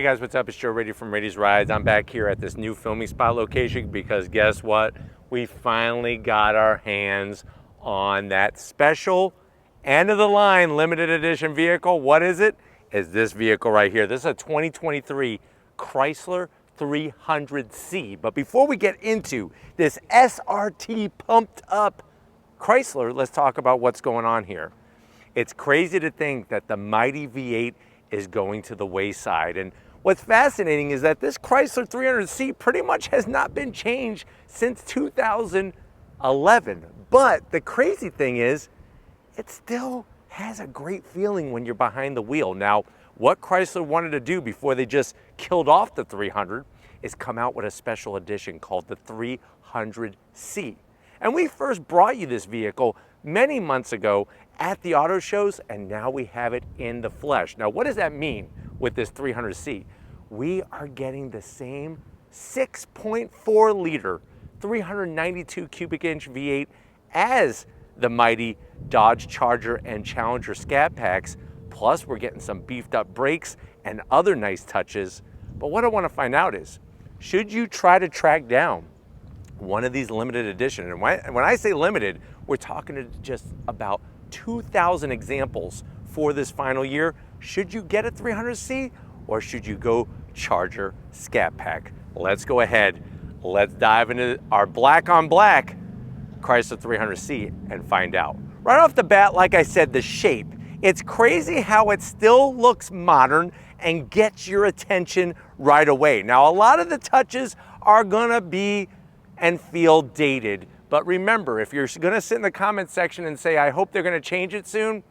Hey guys, what's up? It's Joe Raiti from Raiti's Rides. I'm back here at this new filming spot location because guess what? We finally got our hands on that special end of the line limited edition vehicle. What is it? Is this vehicle right here. This is a 2023 Chrysler 300C. But before we get into this SRT pumped up Chrysler, let's talk about what's going on here. It's crazy to think that the mighty V8 is going to the wayside. And what's fascinating is that this Chrysler 300C pretty much has not been changed since 2011. But the crazy thing is, it still has a great feeling when you're behind the wheel. Now, what Chrysler wanted to do before they just killed off the 300 is come out with a special edition called the 300C. And we first brought you this vehicle many months ago at the auto shows, and now we have it in the flesh. Now, what does that mean with this 300C? We are getting the same 6.4 liter, 392 cubic inch V8 as the mighty Dodge Charger and Challenger Scat Packs. Plus, we're getting some beefed up brakes and other nice touches. But what I want to find out is, should you try to track down one of these limited edition? And when I say limited, we're talking just about 2,000 examples for this final year. Should you get a 300C or should you go Charger Scat Pack? Let's go ahead. Let's dive into our black on black Chrysler 300C and find out. Right off the bat, like I said, the shape. It's crazy how it still looks modern and gets your attention right away. Now, a lot of the touches are gonna be and feel dated. But remember, if you're gonna sit in the comment section and say, I hope they're gonna change it soon,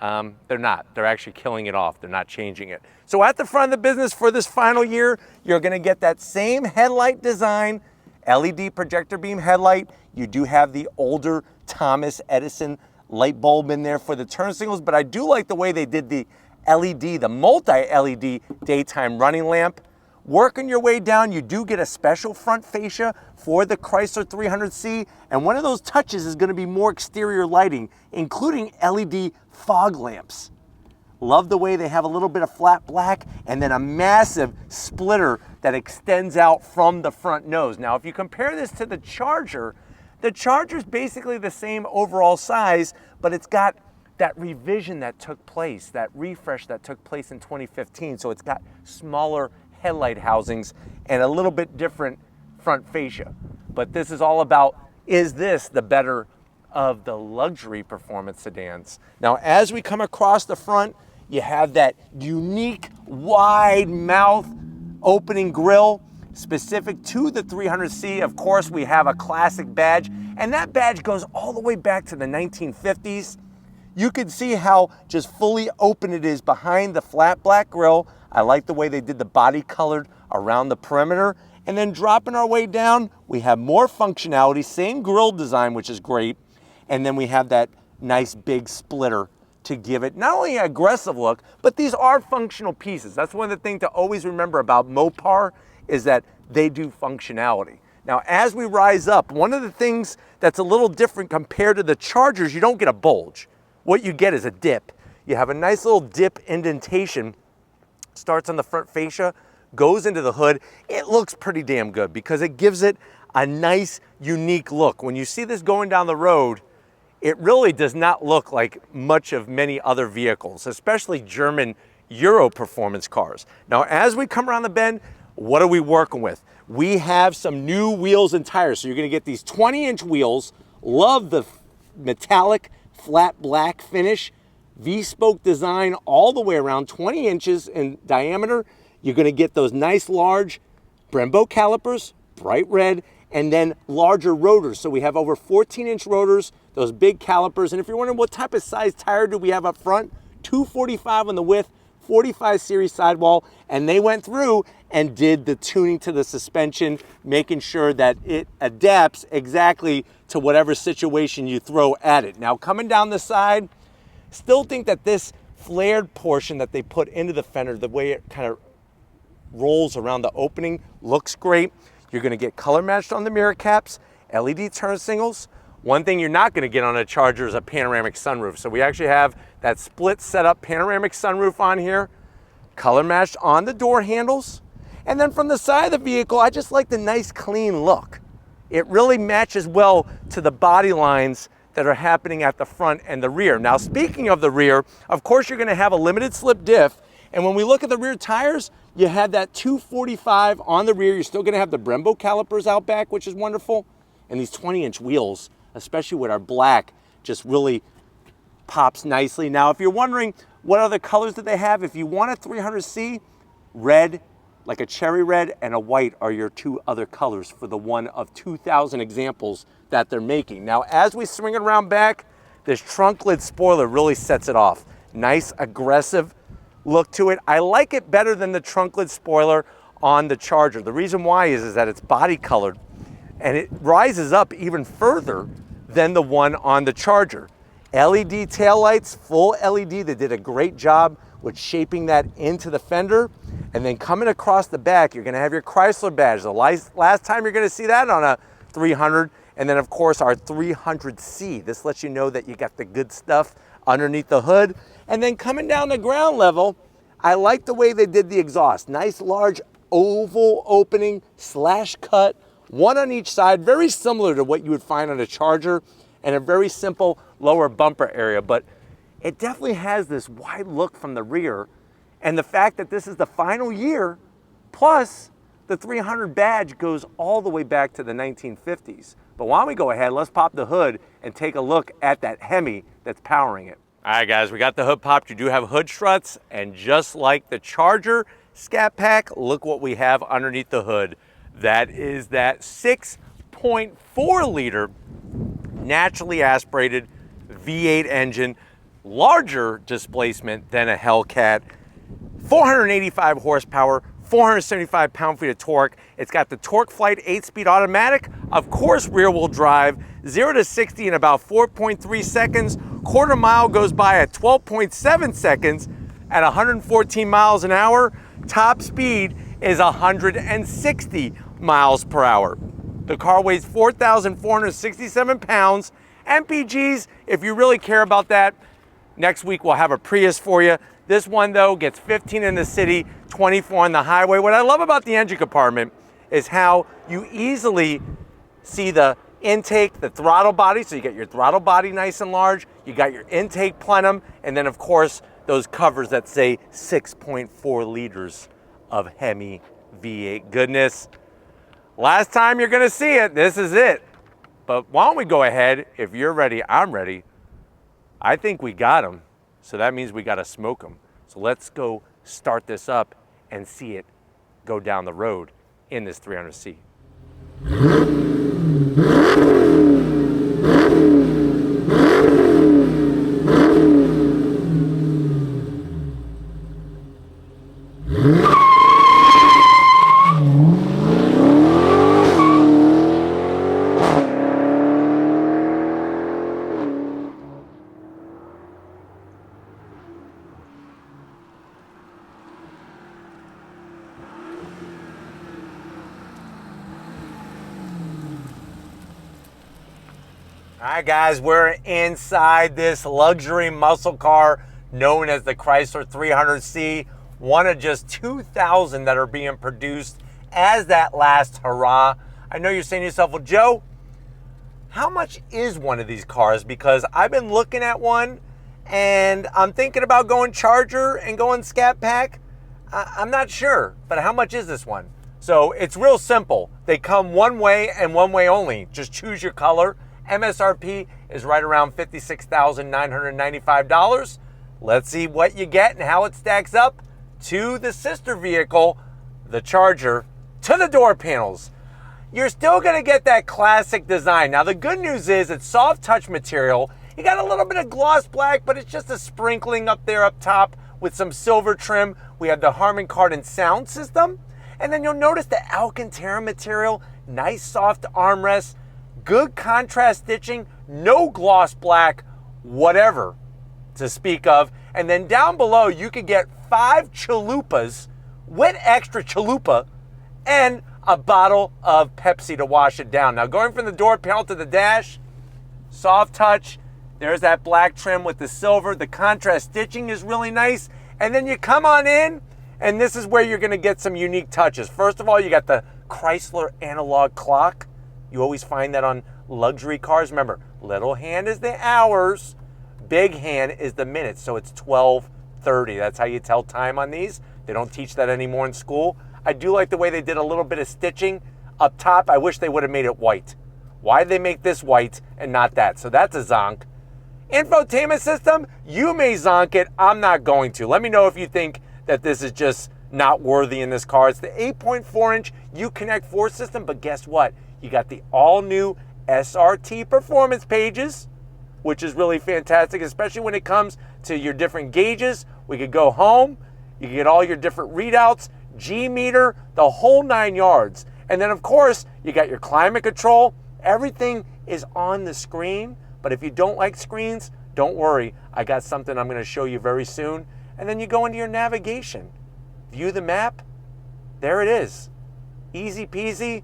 they're not. They're actually killing it off. They're not changing it. So at the front of the business for this final year, you're gonna get that same headlight design, LED projector beam headlight. You do have the older Thomas Edison light bulb in there for the turn signals, but I do like the way they did the LED, the multi-LED daytime running lamp. Working your way down, you do get a special front fascia for the Chrysler 300C, and one of those touches is going to be more exterior lighting, including LED fog lamps. Love the way they have a little bit of flat black and then a massive splitter that extends out from the front nose. Now, if you compare this to the Charger is basically the same overall size, but it's got that revision that took place, that refresh that took place in 2015. So it's got smaller headlight housings and a little bit different front fascia. But this is all about, is this the better of the luxury performance sedans? Now, as we come across the front, you have that unique wide mouth opening grille specific to the 300C. Of course, we have a classic badge, and that badge goes all the way back to the 1950s. You can see how just fully open it is behind the flat black grille. I like the way they did the body colored around the perimeter. And then dropping our way down, we have more functionality, same grille design, which is great. And then we have that nice big splitter to give it not only an aggressive look, but these are functional pieces. That's one of the things to always remember about Mopar is that they do functionality. Now, as we rise up, one of the things that's a little different compared to the Chargers, you don't get a bulge. What you get is a dip. You have a nice little dip indentation, starts on the front fascia, goes into the hood. It looks pretty damn good because it gives it a nice, unique look. When you see this going down the road, it really does not look like much of many other vehicles, especially German Euro performance cars. Now, as we come around the bend, what are we working with? We have some new wheels and tires. So you're gonna get these 20-inch wheels. Love the metallic flat black finish, V-spoke design all the way around, 20 inches in diameter. You're gonna get those nice large Brembo calipers, bright red, and then larger rotors. So we have over 14-inch rotors, those big calipers. And if you're wondering what type of size tire do we have up front, 245 on the width, 45 series sidewall, and they went through and did the tuning to the suspension, making sure that it adapts exactly to whatever situation you throw at it. Now, coming down the side, still think that this flared portion that they put into the fender, the way it kind of rolls around the opening, looks great. You're gonna get color matched on the mirror caps, LED turn signals. One thing you're not gonna get on a Charger is a panoramic sunroof. So we actually have that split setup panoramic sunroof on here. color matched on the door handles. And then from the side of the vehicle, I just like the nice clean look. It really matches well to the body lines that are happening at the front and the rear. Now, speaking of the rear, of course, you're gonna have a limited slip diff. And when we look at the rear tires, you have that 245 on the rear. You're still gonna have the Brembo calipers out back, which is wonderful. And these 20-inch wheels, especially with our black, just really pops nicely. Now, if you're wondering what other colors that they have, if you want a 300C, red, like a cherry red, and a white are your two other colors for the one of 2,000 examples that they're making. Now, as we swing it around back, this trunk lid spoiler really sets it off. Nice, aggressive look to it. I like it better than the trunk lid spoiler on the Charger. The reason why is that it's body colored and it rises up even further than the one on the Charger. LED taillights, full LED. They did a great job with shaping that into the fender. And then coming across the back, you're gonna have your Chrysler badge. The last time you're gonna see that on a 300. And then of course our 300C. This lets you know that you got the good stuff underneath the hood. And then coming down the ground level, I like the way they did the exhaust. Nice large oval opening / cut, one on each side, very similar to what you would find on a Charger, and a very simple lower bumper area. But it definitely has this wide look from the rear. And the fact that this is the final year, plus the 300 badge goes all the way back to the 1950s. But why don't we go ahead, let's pop the hood and take a look at that Hemi that's powering it. All right, guys, we got the hood popped. You do have hood struts, and just like the Charger Scat Pack, look what we have underneath the hood. That is that 6.4 liter naturally aspirated V8 engine, larger displacement than a Hellcat, 485 horsepower, 475 pound-feet of torque. It's got the Torque Flight 8-speed automatic, of course rear-wheel drive, 0 to 60 in about 4.3 seconds. Quarter mile goes by at 12.7 seconds at 114 miles an hour. Top speed is 160 miles per hour. The car weighs 4,467 pounds. MPGs, if you really care about that, next week we'll have a Prius for you. This one though gets 15 in the city, 24 on the highway. What I love about the engine compartment is how you easily see the intake, the throttle body, so you get your throttle body nice and large, you got your intake plenum, and then of course those covers that say 6.4 liters of Hemi V8 goodness. Last time you're gonna see it, this is it. But why don't we go ahead, if you're ready, I'm ready. I think we got them, so that means we gotta smoke them. So let's go start this up and see it go down the road in this 300C. All right, guys, we're inside this luxury muscle car known as the Chrysler 300C, one of just 2,000 that are being produced as that last hurrah. I know you're saying to yourself, well, Joe, how much is one of these cars? Because I've been looking at one and I'm thinking about going Charger and going Scat Pack. I'm not sure, but how much is this one? So it's real simple. They come one way and one way only. Just choose your color. MSRP is right around $56,995. Let's see what you get and how it stacks up to the sister vehicle, the Charger, to the door panels. You're still gonna get that classic design. Now the good news is it's soft touch material. You got a little bit of gloss black, but it's just a sprinkling up there up top with some silver trim. We have the Harman Kardon sound system. And then you'll notice the Alcantara material, nice soft armrests, good contrast stitching, no gloss black, whatever to speak of. And then down below, you could get 5 chalupas with extra chalupa and a bottle of Pepsi to wash it down. Now going from the door panel to the dash, soft touch, there's that black trim with the silver. The contrast stitching is really nice. And then you come on in And this is where you're gonna get some unique touches. First of all, you got the Chrysler analog clock. You always find that on luxury cars. Remember, little hand is the hours, big hand is the minutes. So it's 12:30. That's how you tell time on these. They don't teach that anymore in school. I do like the way they did a little bit of stitching up top. I wish they would have made it white. Why did they make this white and not that? So that's a zonk. Infotainment system, you may zonk it. I'm not going to. Let me know if you think that this is just not worthy in this car. It's the 8.4-inch Uconnect 4 system, but guess what? You got the all-new SRT performance pages, which is really fantastic, especially when it comes to your different gauges. We could go home. You can get all your different readouts, G-meter, the whole 9 yards. And then, of course, you got your climate control. Everything is on the screen. But if you don't like screens, don't worry. I got something I'm going to show you very soon. And then you go into your navigation. View the map. There it is. Easy peasy.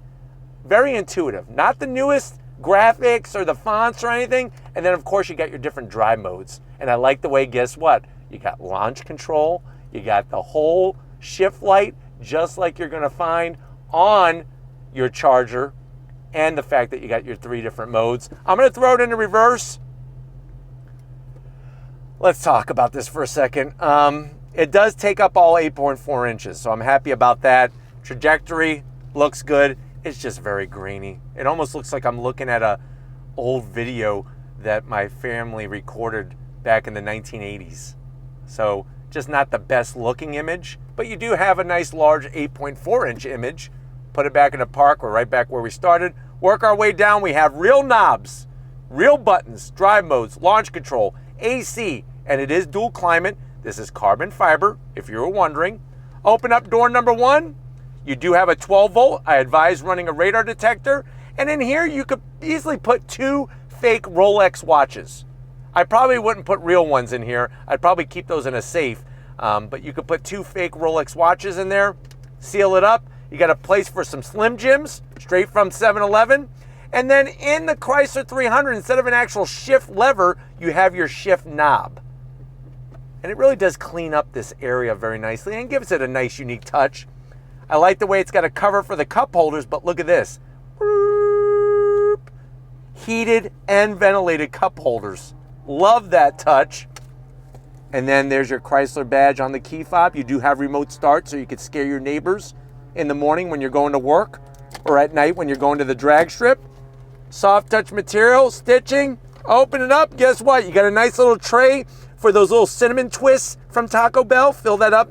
Very intuitive. Not the newest graphics or the fonts or anything. And then, of course, you got your different drive modes. And I like the way, guess what? You got launch control. You got the whole shift light, just like you're going to find on your Charger. And the fact that you got your 3 different modes. I'm going to throw it into reverse. Let's talk about this for a second. It does take up all 8.4 inches, so I'm happy about that. Trajectory looks good. It's just very grainy. It almost looks like I'm looking at a old video that my family recorded back in the 1980s. So just not the best looking image, but you do have a nice large 8.4-inch image. Put it back in the park. We're right back where we started. Work our way down. We have real knobs, real buttons, drive modes, launch control, AC, and it is dual climate. This is carbon fiber, if you were wondering. Open up door number 1. You do have a 12 volt. I advise running a radar detector. And in here, you could easily put 2 fake Rolex watches. I probably wouldn't put real ones in here. I'd probably keep those in a safe. But you could put 2 fake Rolex watches in there, seal it up. You got a place for some Slim Jims, straight from 7-Eleven. And then in the Chrysler 300, instead of an actual shift lever, you have your shift knob. And it really does clean up this area very nicely and gives it a nice, unique touch. I like the way it's got a cover for the cup holders, but look at this. Heated and ventilated cup holders. Love that touch. And then there's your Chrysler badge on the key fob. You do have remote start, so you could scare your neighbors in the morning when you're going to work or at night when you're going to the drag strip. Soft touch material, stitching, open it up. Guess what? You got a nice little tray for those little cinnamon twists from Taco Bell. Fill that up.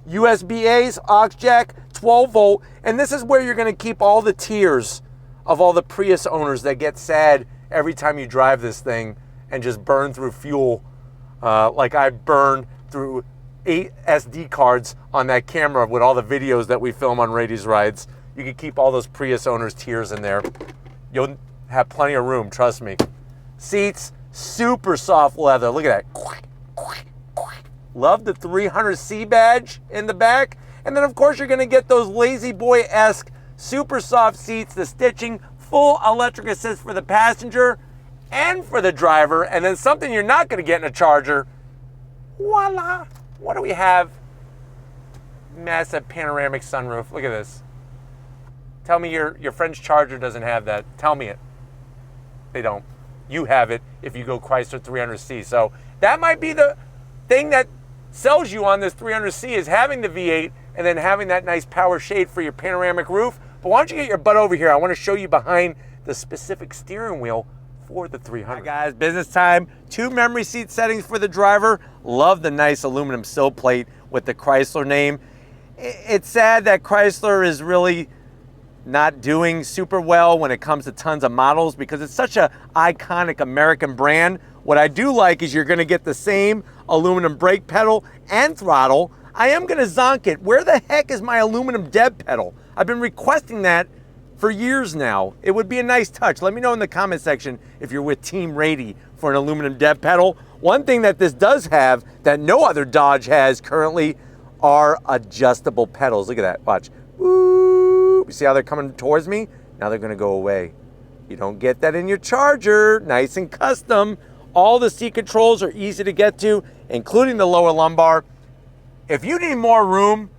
USB-A's, aux jack, 12 volt. And this is where you're going to keep all the tears of all the Prius owners that get sad every time you drive this thing and just burn through fuel like I burned through 8 SD cards on that camera with all the videos that we film on Raiti's rides. You can keep all those Prius owners' tears in there. You'll have plenty of room, trust me. Seats, super soft leather. Look at that. Love the 300C badge in the back. And then, of course, you're going to get those Lazy Boy-esque super soft seats, the stitching, full electric assist for the passenger and for the driver. And then something you're not going to get in a Charger. Voila. What do we have? Massive panoramic sunroof. Look at this. Tell me your French Charger doesn't have that. Tell me it. They don't. You have it if you go Chrysler 300C. So that might be the thing that sells you on this 300C is having the V8 and then having that nice power shade for your panoramic roof. But why don't you get your butt over here? I want to show you behind the specific steering wheel for the 300. All right, guys, business time. 2 memory seat settings for the driver. Love the nice aluminum sill plate with the Chrysler name. It's sad that Chrysler is really not doing super well when it comes to tons of models because it's such an iconic American brand. What I do like is you're going to get the same aluminum brake pedal and throttle. I am going to zonk it. Where the heck is my aluminum dead pedal? I've been requesting that for years now. It would be a nice touch. Let me know in the comment section if you're with Team Raiti for an aluminum dead pedal. One thing that this does have that no other Dodge has currently are adjustable pedals. Look at that. Watch. Woo. You see how they're coming towards me? Now they're going to go away. You don't get that in your Charger. Nice and custom. All the seat controls are easy to get to, including the lower lumbar. if you need more room,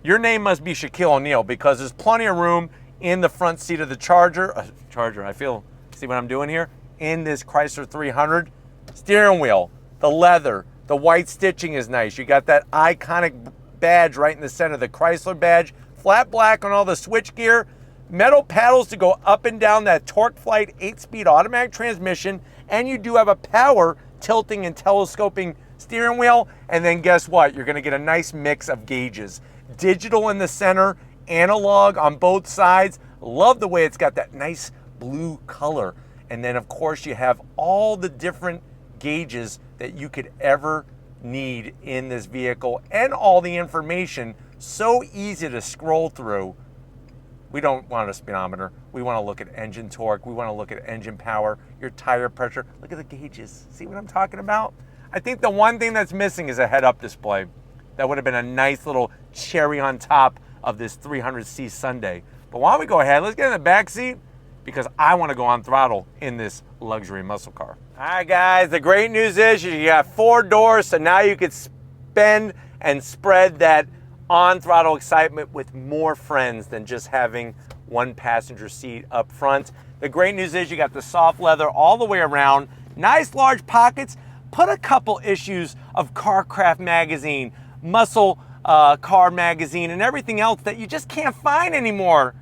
your name must be Shaquille O'Neal, because there's plenty of room in the front seat of the Charger. See what I'm doing here? In this Chrysler 300. Steering wheel, the leather, the white stitching is nice. You got that iconic badge right in the center, the Chrysler badge. Flat black on all the switch gear. Metal paddles to go up and down that Torque Flight 8-speed automatic transmission. And you do have a power tilting and telescoping steering wheel. And then guess what? You're gonna get a nice mix of gauges. Digital in the center, analog on both sides. Love the way it's got that nice blue color. And then of course you have all the different gauges that you could ever need in this vehicle, and all the information, so easy to scroll through. We don't want a speedometer. We want to look at engine torque. We want to look at engine power, your tire pressure. Look at the gauges. See what I'm talking about? I think the one thing that's missing is a head-up display. That would have been a nice little cherry on top of this 300C Sunday. But why don't we go ahead, let's get in the back seat, because I want to go on throttle in this luxury muscle car. All right, guys, the great news is you got 4 doors, so now you could spend and spread that on-throttle excitement with more friends than just having one passenger seat up front. The great news is you got the soft leather all the way around, nice large pockets. Put a couple issues of CarCraft magazine, Muscle Car magazine, and everything else that you just can't find anymore.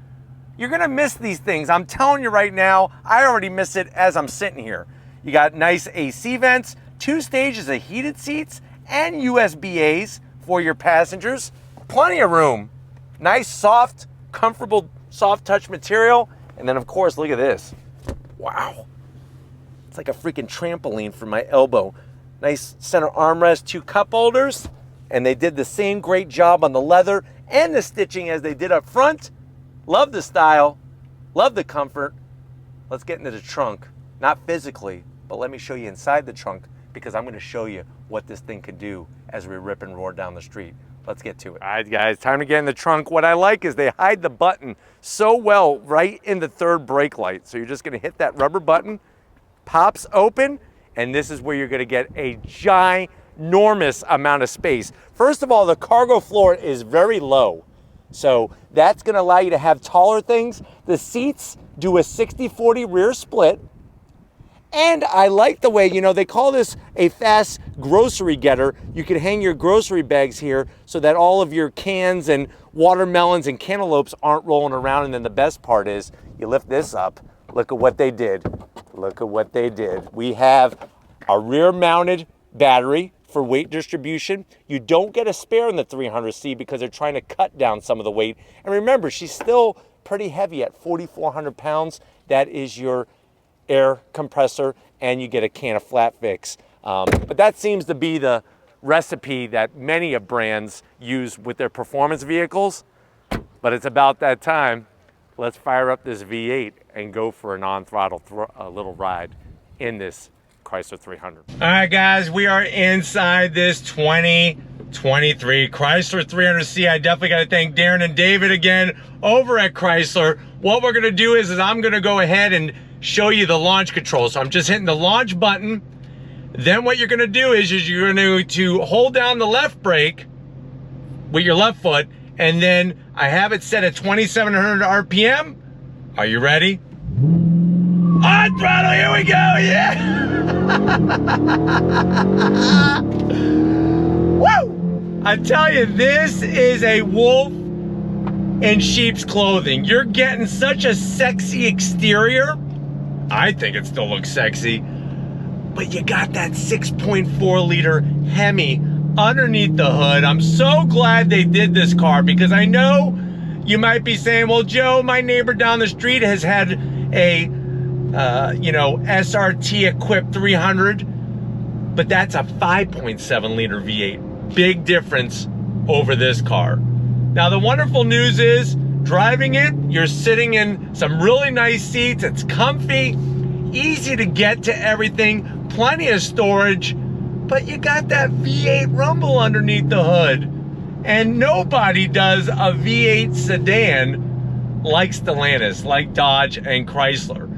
You're gonna miss these things. I'm telling you right now, I already miss it as I'm sitting here. You got nice AC vents, 2 stages of heated seats, and USB-As for your passengers. Plenty of room. Nice, soft, comfortable, soft touch material. And then of course, look at this. Wow. It's like a freaking trampoline for my elbow. Nice center armrest, 2 cup holders. And they did the same great job on the leather and the stitching as they did up front. Love the style, love the comfort. Let's get into the trunk. Not physically, but let me show you inside the trunk, because I'm gonna show you what this thing could do as we rip and roar down the street. Let's get to it. All right, guys, time to get in the trunk. What I like is they hide the button so well right in the 3rd brake light. So you're just gonna hit that rubber button, pops open, and this is where you're gonna get a ginormous amount of space. First of all, the cargo floor is very low. So that's gonna allow you to have taller things. The seats do a 60-40 rear split. And I like the way, you know, they call this a fast grocery getter. You can hang your grocery bags here so that all of your cans and watermelons and cantaloupes aren't rolling around. And then the best part is you lift this up. Look at what they did. Look at what they did. We have a rear mounted battery for weight distribution. You don't get a spare in the 300C because they're trying to cut down some of the weight. And remember, she's still pretty heavy at 4,400 pounds. That is your air compressor, and you get a can of Flat Fix. But that seems to be the recipe that many of brands use with their performance vehicles. But it's about that time. Let's fire up this V8 and go for an on-throttle little ride in this Chrysler 300. All right, guys, we are inside this 2023 Chrysler 300C. I definitely got to thank Darren and David again over at Chrysler. What we're going to do is I'm going to go ahead and show you the launch control. So I'm just hitting the launch button. Then what you're going to do is you're going to hold down the left brake with your left foot, and then I have it set at 2,700 RPM. Are you ready? On throttle, here we go, yeah! Woo! I tell you, this is a wolf in sheep's clothing. You're getting such a sexy exterior. I think it still looks sexy. But you got that 6.4 liter Hemi underneath the hood. I'm so glad they did this car, because I know you might be saying, well, Joe, my neighbor down the street has had a SRT equipped 300, but that's a 5.7 liter V8. Big difference over this car. Now, the wonderful news is, driving it, you're sitting in some really nice seats. It's comfy, easy to get to everything, plenty of storage, but you got that V8 rumble underneath the hood. And nobody does a V8 sedan like Stellantis, like Dodge and Chrysler.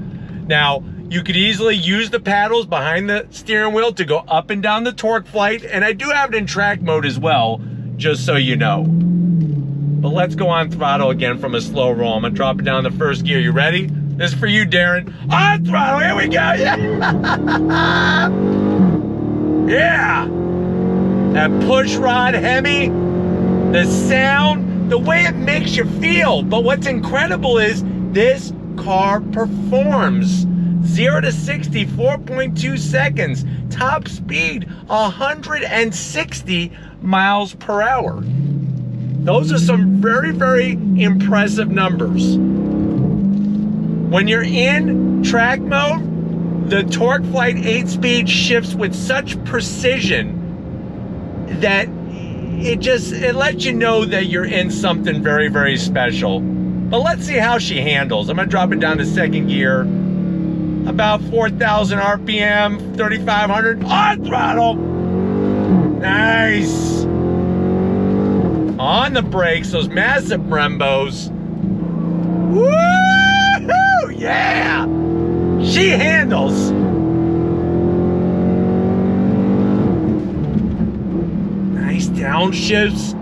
Now, you could easily use the paddles behind the steering wheel to go up and down the torque flight, and I do have it in track mode as well. just so you know. But let's go on throttle again from a slow roll. I'm gonna drop it down the first gear. You ready? This is for you, Darren. On throttle, here we go, yeah! Yeah! That push rod Hemi, the sound, the way it makes you feel. But what's incredible is this car performs. 0 to 60, 4.2 seconds. Top speed, 160 miles per hour. Those are some very, very impressive numbers. When you're in track mode, the Torque Flight 8-speed shifts with such precision that it lets you know that you're in something very, very special. But let's see how she handles. I'm gonna drop it down to second gear. About 4,000 RPM, 3,500 on throttle. Nice. On the brakes, those massive Brembos. Woo-hoo, yeah. She handles. Nice downshifts.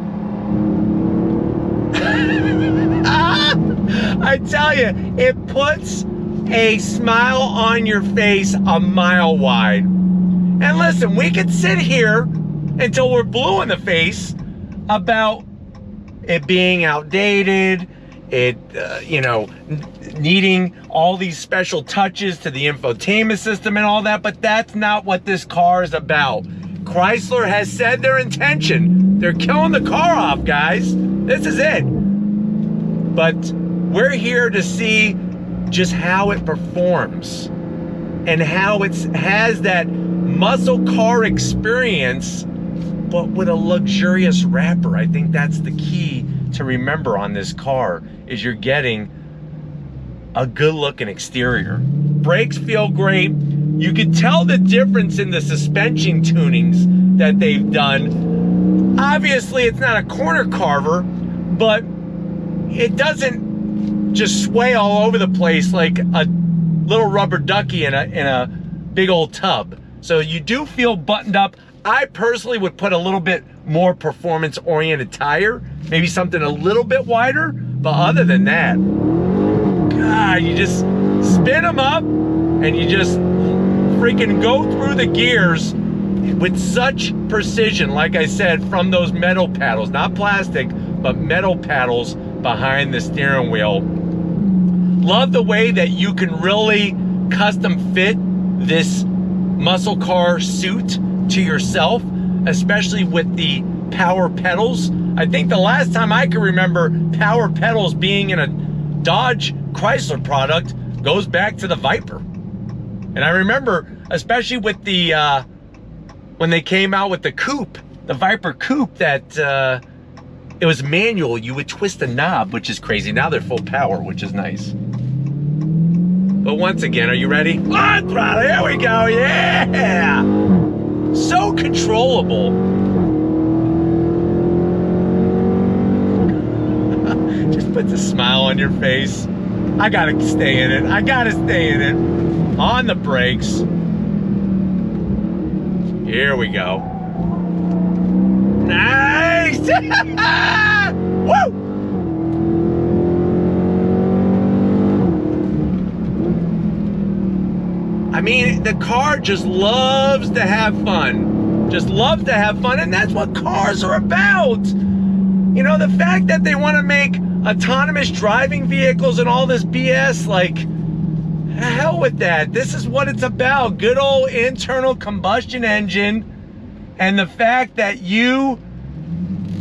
I tell you, it puts a smile on your face a mile wide. And listen, we could sit here until we're blue in the face about it being outdated, it needing all these special touches to the infotainment system and all that, but that's not what this car is about. Chrysler has said their intention. They're killing the car off, guys. This is it. But we're here to see just how it performs and how it has that muscle car experience, but with a luxurious wrapper. I think that's the key to remember on this car, is you're getting a good looking exterior. Brakes feel great. You can tell the difference in the suspension tunings that they've done. Obviously it's not a corner carver, but it doesn't just sway all over the place like a little rubber ducky in a big old tub. So you do feel buttoned up. I personally would put a little bit more performance oriented tire, maybe something a little bit wider, but other than that, God, you just spin them up and you just freaking go through the gears with such precision, like I said, from those metal paddles, not plastic, but metal paddles behind the steering wheel. Love the way that you can really custom fit this muscle car suit to yourself, especially with the power pedals. I think the last time I can remember power pedals being in a Dodge Chrysler product goes back to the Viper. And I remember, especially with the, when they came out with the coupe, the Viper coupe, that it was manual. You would twist the knob, which is crazy. Now they're full power, which is nice. But once again, are you ready? On throttle, here we go, yeah! So controllable. Just puts a smile on your face. I gotta stay in it. I gotta stay in it. On the brakes. Here we go. Nice! Woo! I mean, the car just loves to have fun. Just loves to have fun, and that's what cars are about. You know, the fact that they want to make autonomous driving vehicles and all this BS, like, hell with that. This is what it's about. Good old internal combustion engine, and the fact that you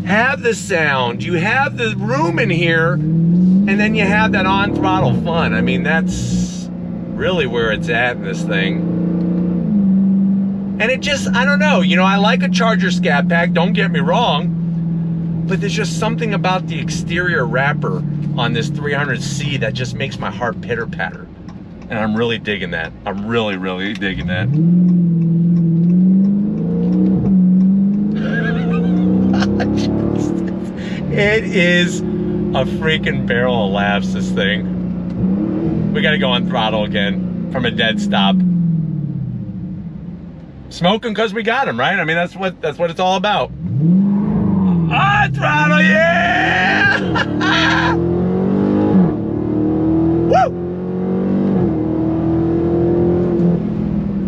have the sound, you have the room in here, and then you have that on throttle fun. I mean, that's really where it's at in this thing. And it just, I don't know, you know, I like a Charger Scat Pack, don't get me wrong, but there's just something about the exterior wrapper on this 300C that just makes my heart pitter patter. And I'm really digging that. I'm really, really digging that. It is a freaking barrel of laughs, this thing. We gotta go on throttle again from a dead stop. Smoking because we got him, right? I mean, that's what it's all about. On throttle, yeah! Woo!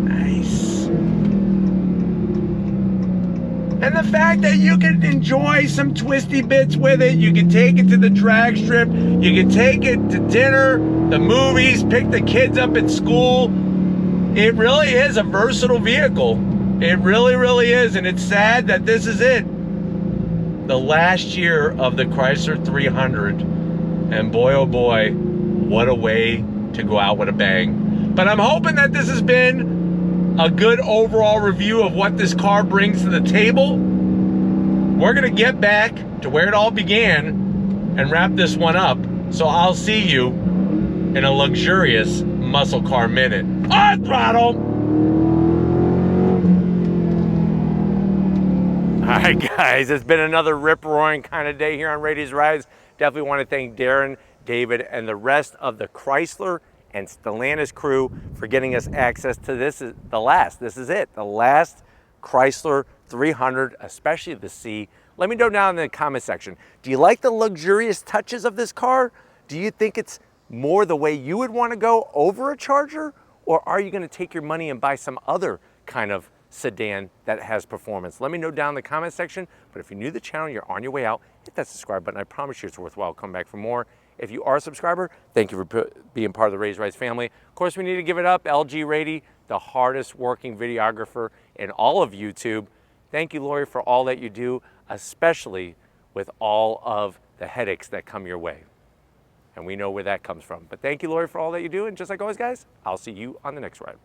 Nice. And the fact that you can enjoy some twisty bits with it, you can take it to the drag strip, you can take it to dinner, the movies, pick the kids up at school. It really is a versatile vehicle. It really, really is. And it's sad that this is it. The last year of the Chrysler 300. And boy, oh boy, what a way to go out with a bang. But I'm hoping that this has been a good overall review of what this car brings to the table. We're gonna get back to where it all began and wrap this one up. So I'll see you in a luxurious muscle car minute. On throttle! All right, guys, it's been another rip-roaring kind of day here on Raiti's Rides. Definitely want to thank Darren, David, and the rest of the Chrysler and Stellantis crew for getting us access to this. This is it, the last Chrysler 300, especially the C. Let me know down in the comment section. Do you like the luxurious touches of this car? Do you think it's more the way you would want to go over a Charger? Or are you going to take your money and buy some other kind of sedan that has performance? Let me know down in the comment section. But if you're new to the channel, you're on your way out, hit that subscribe button. I promise you it's worthwhile. Come back for more. If you are a subscriber, thank you for being part of the Raiti's Rides family. Of course, we need to give it up. LG Raiti, the hardest working videographer in all of YouTube. Thank you, Lori, for all that you do, especially with all of the headaches that come your way. And we know where that comes from. But thank you, Lori, for all that you do. And just like always, guys, I'll see you on the next ride.